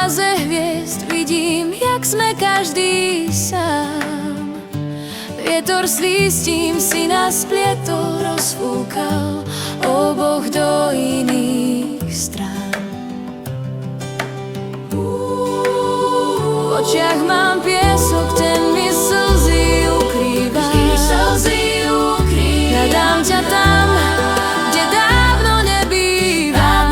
odraze hviezd vidím, jak sme každý sám. Vietor s lístím si nás splietol, rozfúkal oboch do iných strán. V očiach mám piesok, ten mi slzy ukrýva. Hľadám ťa tam, kde dávno nebývaš.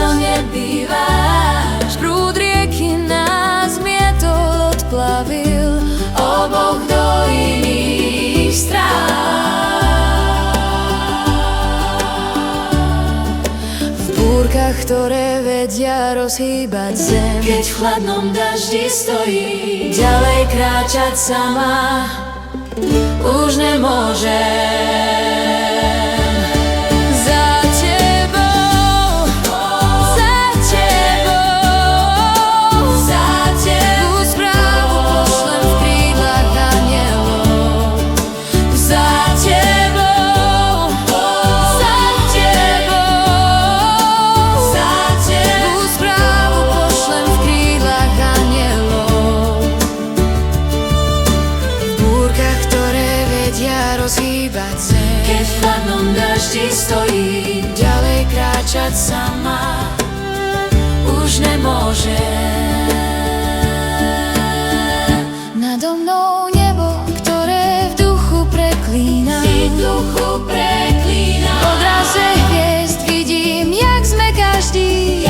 Prúd rieky nás mietol, odplavil oboch do iných strán. V búrkach, ktoré vedia rozhýbať zem, keď v chladnom daždi stojí, ďalej kráčať sama už nemôžem. Za tebou, tú správu pošlem v krídlach anielov. Za tebou, tú správu pošlem v krídlach anielov. V búrkach, ktoré vedia rozhýbať zem, keď v chladnom daždi stojí, ďalej kráčať sama už nemôžem. Nado mnou nebo, ktoré v duchu preklínam, si v duchu preklínam. v odraze hviezd vidím, jak sme každý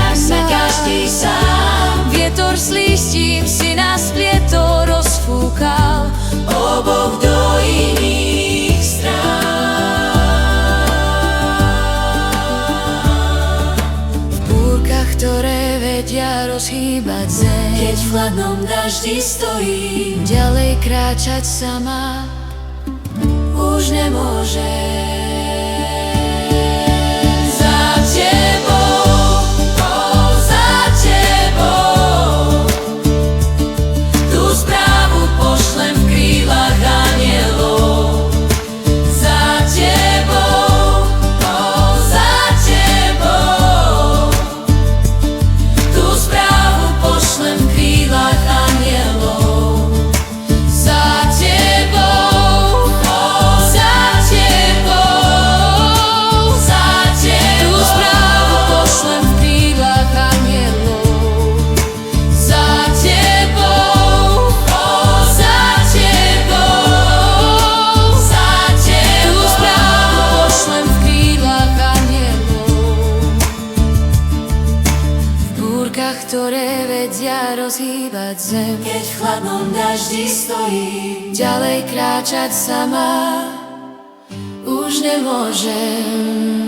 sám. Vietor s lístím si nás splietol, rozfúkal Oboch do iných strán. v búrkach, ktoré vedia rozhýbať zem, Keď v chladnom daždi stojí, ďalej kráčať sama už nemôžem. za tebou, tú správu pošlem v krídlach anielov. Za tebou, tú správu pošlem v krídlach anielov. Za tebou, Tú správu pošlem v krídlach anielov. za tebou, Tú správu pošlem v krídlach anielov. V búrkach, ktoré vedia rozhýbať zem, keď v chladnom daždi stojí, ďalej kráčať sama už nemôžem.